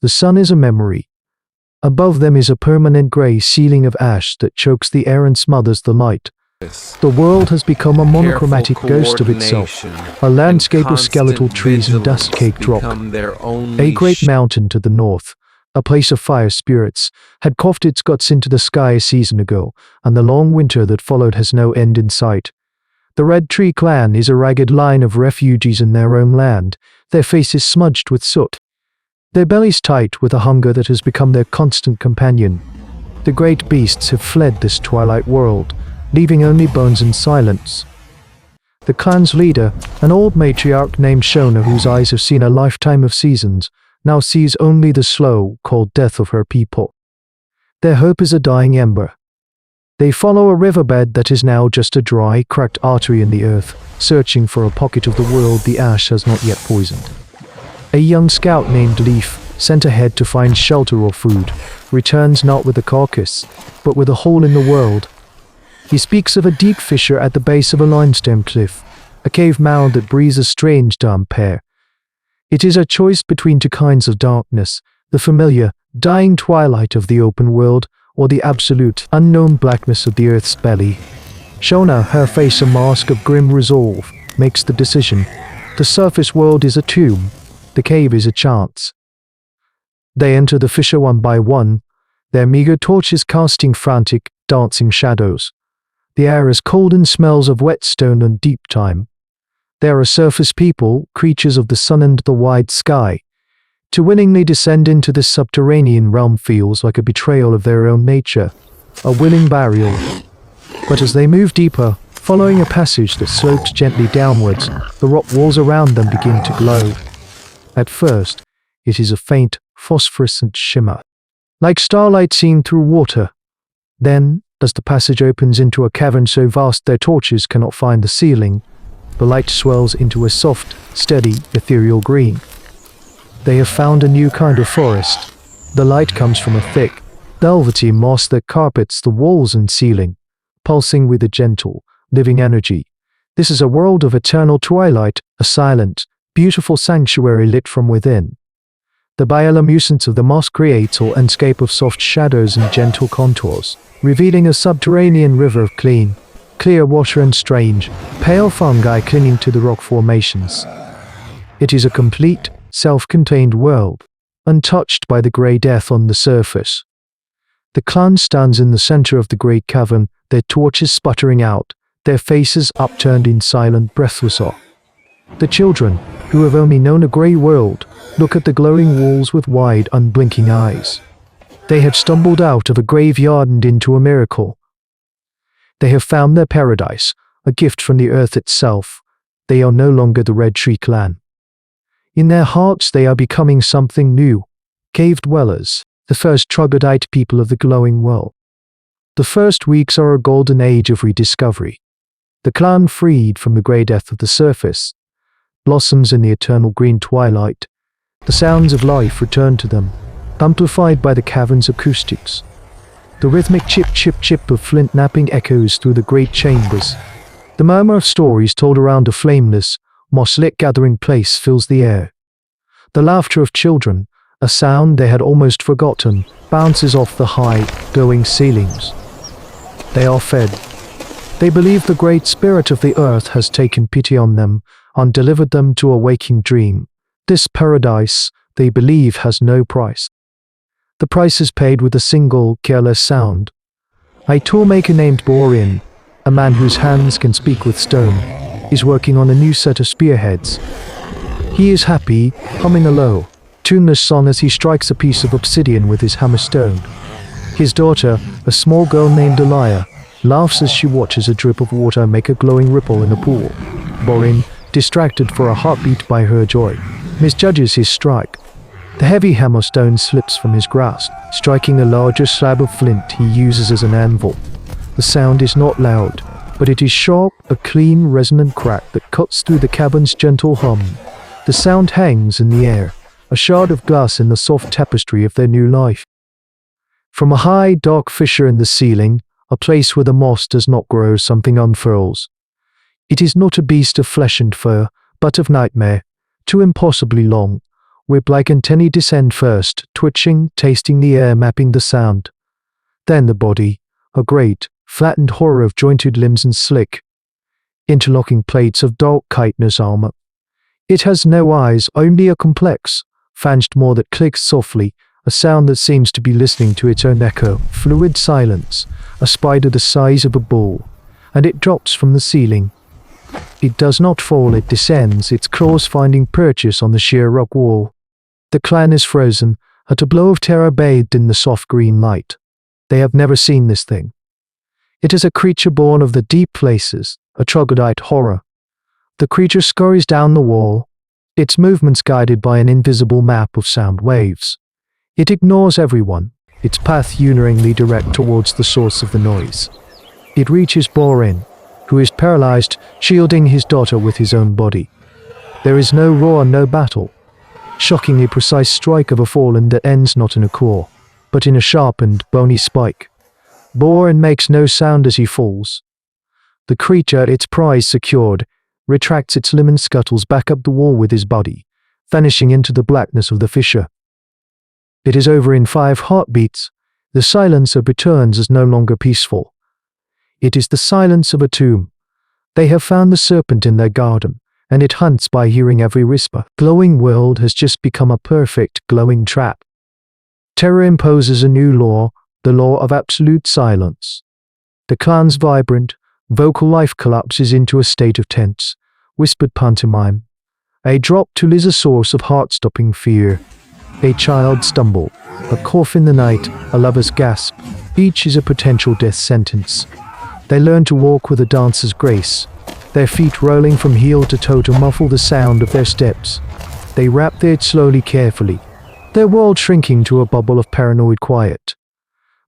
The sun is a memory. Above them is a permanent grey ceiling of ash that chokes the air and smothers the light. The world has become a monochromatic ghost of itself, a landscape of skeletal trees and dust-caked rock. A great mountain to the north, a place of fire spirits, had coughed its guts into the sky a season ago, and the long winter that followed has no end in sight. The Red Tree clan is a ragged line of refugees in their own land, their faces smudged with soot, their bellies tight with a hunger that has become their constant companion. The great beasts have fled this twilight world, leaving only bones and silence. The clan's leader, an old matriarch named Shona, whose eyes have seen a lifetime of seasons, now sees only the slow, cold death of her people. Their hope is a dying ember. They follow a riverbed that is now just a dry, cracked artery in the earth, searching for a pocket of the world the ash has not yet poisoned. A young scout named Leaf, sent ahead to find shelter or food, returns not with a carcass, but with a hole in the world. He speaks of a deep fissure at the base of a limestone cliff, a cave mound that breathes a strange damp air. It is a choice between two kinds of darkness, the familiar, dying twilight of the open world, or the absolute, unknown blackness of the earth's belly. Shona, her face a mask of grim resolve, makes the decision. The surface world is a tomb, the cave is a chance. They enter the fissure one by one, their meager torches casting frantic, dancing shadows. The air is cold and smells of whetstone and deep time. They are a surface people, creatures of the sun and the wide sky. To willingly descend into this subterranean realm feels like a betrayal of their own nature, a willing burial. But as they move deeper, following a passage that slopes gently downwards, the rock walls around them begin to glow. At first, it is a faint, phosphorescent shimmer, like starlight seen through water. Then, as the passage opens into a cavern so vast their torches cannot find the ceiling, the light swells into a soft, steady, ethereal green. They have found a new kind of forest. The light comes from a thick, velvety moss that carpets the walls and ceiling, pulsing with a gentle, living energy. This is a world of eternal twilight, a silent, beautiful sanctuary lit from within. The bioluminescence of the moss creates an landscape of soft shadows and gentle contours, revealing a subterranean river of clean, clear water and strange, pale fungi clinging to the rock formations. It is a complete, self-contained world, untouched by the grey death on the surface. The clan stands in the center of the great cavern, their torches sputtering out, their faces upturned in silent, breathless awe. The children, who have only known a grey world, look at the glowing walls with wide, unblinking eyes. They have stumbled out of a graveyard and into a miracle. They have found their paradise, a gift from the earth itself. They are no longer the Red Tree clan. In their hearts they are becoming something new, cave dwellers, the first troglodyte people of the glowing world. The first weeks are a golden age of rediscovery. The clan freed from the grey death of the surface, blossoms in the eternal green twilight. The sounds of life return to them, amplified by the cavern's acoustics. The rhythmic chip-chip-chip of flint napping echoes through the great chambers. The murmur of stories told around a flameless, moss-lit gathering place fills the air. The laughter of children, a sound they had almost forgotten, bounces off the high, glowing ceilings. They are fed. They believe the great spirit of the earth has taken pity on them and delivered them to a waking dream. This paradise, they believe, has no price. The price is paid with a single, careless sound. A toolmaker named Borin, a man whose hands can speak with stone, is working on a new set of spearheads. He is happy, humming a low, tuneless song as he strikes a piece of obsidian with his hammerstone. His daughter, a small girl named Elia, laughs as she watches a drip of water make a glowing ripple in a pool. Borin, distracted for a heartbeat by her joy, misjudges his strike. The heavy hammerstone slips from his grasp, striking a larger slab of flint he uses as an anvil. The sound is not loud, but it is sharp, a clean, resonant crack that cuts through the cavern's gentle hum. The sound hangs in the air, a shard of glass in the soft tapestry of their new life. From a high, dark fissure in the ceiling, a place where the moss does not grow, something unfurls. It is not a beast of flesh and fur, but of nightmare, too impossibly long, whip-like antennae descend first, twitching, tasting the air, mapping the sound. Then the body, a great, flattened horror of jointed limbs and slick, interlocking plates of dark chitinous armor. It has no eyes, only a complex, fanged maw that clicks softly, a sound that seems to be listening to its own echo. Fluid silence, a spider the size of a bull, and it drops from the ceiling. It does not fall, it descends, its claws finding purchase on the sheer rock wall. The clan is frozen, at a blow of terror bathed in the soft green light. They have never seen this thing. It is a creature born of the deep places, a troglodyte horror. The creature scurries down the wall, its movements guided by an invisible map of sound waves. It ignores everyone, its path unerringly direct towards the source of the noise. It reaches Borin, who is paralyzed, shielding his daughter with his own body. There is no roar, no battle. Shockingly precise strike of a fallen that ends not in a claw, but in a sharpened, bony spike. Borin makes no sound as he falls. The creature, its prize secured, retracts its limb and scuttles back up the wall with his body, vanishing into the blackness of the fissure. It is over in 5 heartbeats. The silence of returns is no longer peaceful. It is the silence of a tomb. They have found the serpent in their garden, and it hunts by hearing every whisper. Glowing world has just become a perfect glowing trap. Terror imposes a new law, the law of absolute silence. The clan's vibrant, vocal life collapses into a state of tense, whispered pantomime. A drop tool is a source of heart-stopping fear. A child's stumble, a cough in the night, a lover's gasp, each is a potential death sentence. They learn to walk with a dancer's grace, their feet rolling from heel to toe to muffle the sound of their steps. They wrap their slowly, carefully, their world shrinking to a bubble of paranoid quiet.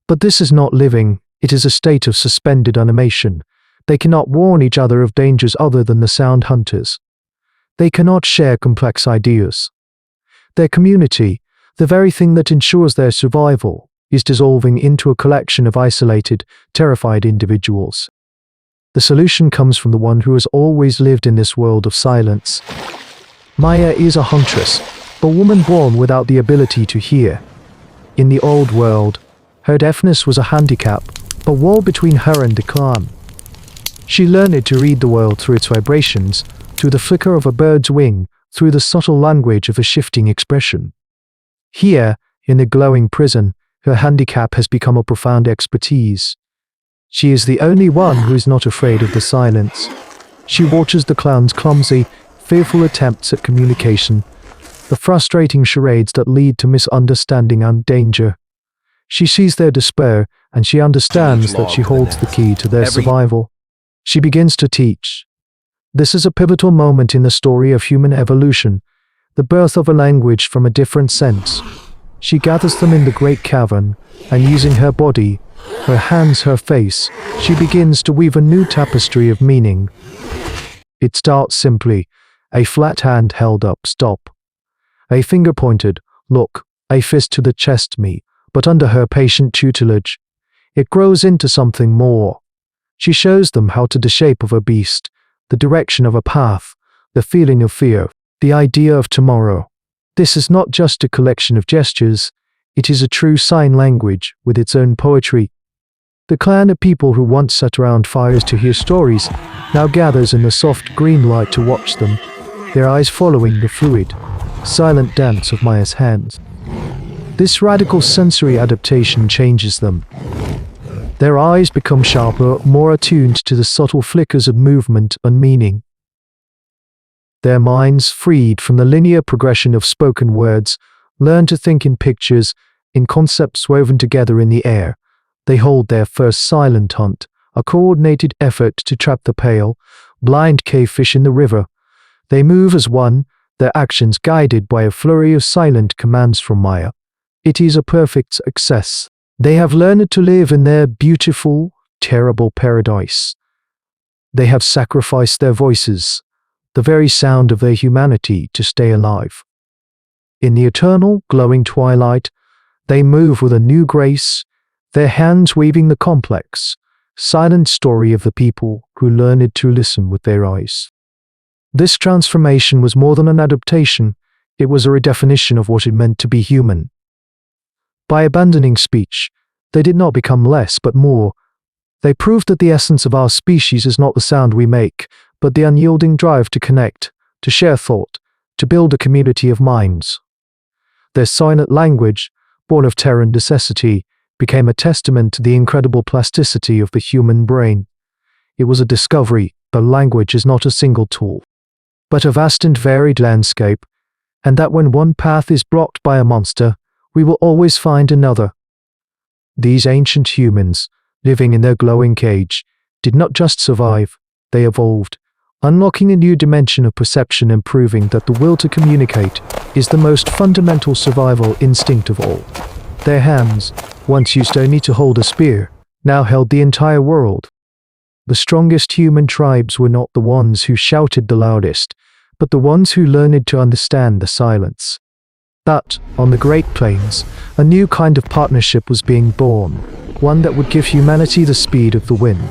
But this is not living, it is a state of suspended animation. They cannot warn each other of dangers other than the sound hunters. They cannot share complex ideas. Their community, the very thing that ensures their survival, is dissolving into a collection of isolated, terrified individuals. The solution comes from the one who has always lived in this world of silence. Maya is a huntress, a woman born without the ability to hear. In the old world, her deafness was a handicap, a wall between her and the clan. She learned to read the world through its vibrations, through the flicker of a bird's wing, through the subtle language of a shifting expression. Here, in the glowing prison, her handicap has become a profound expertise. She is the only one who is not afraid of the silence. She watches the clan's clumsy, fearful attempts at communication, the frustrating charades that lead to misunderstanding and danger. She sees their despair, and she understands that she holds the key to their survival. She begins to teach. This is a pivotal moment in the story of human evolution, the birth of a language from a different sense. She gathers them in the great cavern, and using her body, her hands, her face, she begins to weave a new tapestry of meaning. It starts simply, a flat hand held up, stop. A finger pointed, look, a fist to the chest, me, but under her patient tutelage, it grows into something more. She shows them how to the shape of a beast, the direction of a path, the feeling of fear, the idea of tomorrow. This is not just a collection of gestures, it is a true sign language with its own poetry. The clan of people who once sat around fires to hear stories now gathers in the soft green light to watch them, their eyes following the fluid, silent dance of Maya's hands. This radical sensory adaptation changes them. Their eyes become sharper, more attuned to the subtle flickers of movement and meaning. Their minds, freed from the linear progression of spoken words, learn to think in pictures, in concepts woven together in the air. They hold their first silent hunt, a coordinated effort to trap the pale, blind cave fish in the river. They move as one, their actions guided by a flurry of silent commands from Maya. It is a perfect success. They have learned to live in their beautiful, terrible paradise. They have sacrificed their voices, the very sound of their humanity, to stay alive. In the eternal, glowing twilight, they move with a new grace, their hands weaving the complex, silent story of the people who learned to listen with their eyes. This transformation was more than an adaptation, It was a redefinition of what it meant to be human. By abandoning speech, they did not become less but more. They proved that the essence of our species is not the sound we make, but the unyielding drive to connect, to share thought, to build a community of minds. Their silent language, born of terror and necessity, became a testament to the incredible plasticity of the human brain. It was a discovery that language is not a single tool, but a vast and varied landscape, and that when one path is blocked by a monster, we will always find another. These ancient humans, living in their glowing cage, did not just survive, they evolved, unlocking a new dimension of perception and proving that the will to communicate is the most fundamental survival instinct of all. Their hands, once used only to hold a spear, now held the entire world. The strongest human tribes were not the ones who shouted the loudest, but the ones who learned to understand the silence. But, on the Great Plains, a new kind of partnership was being born, one that would give humanity the speed of the wind.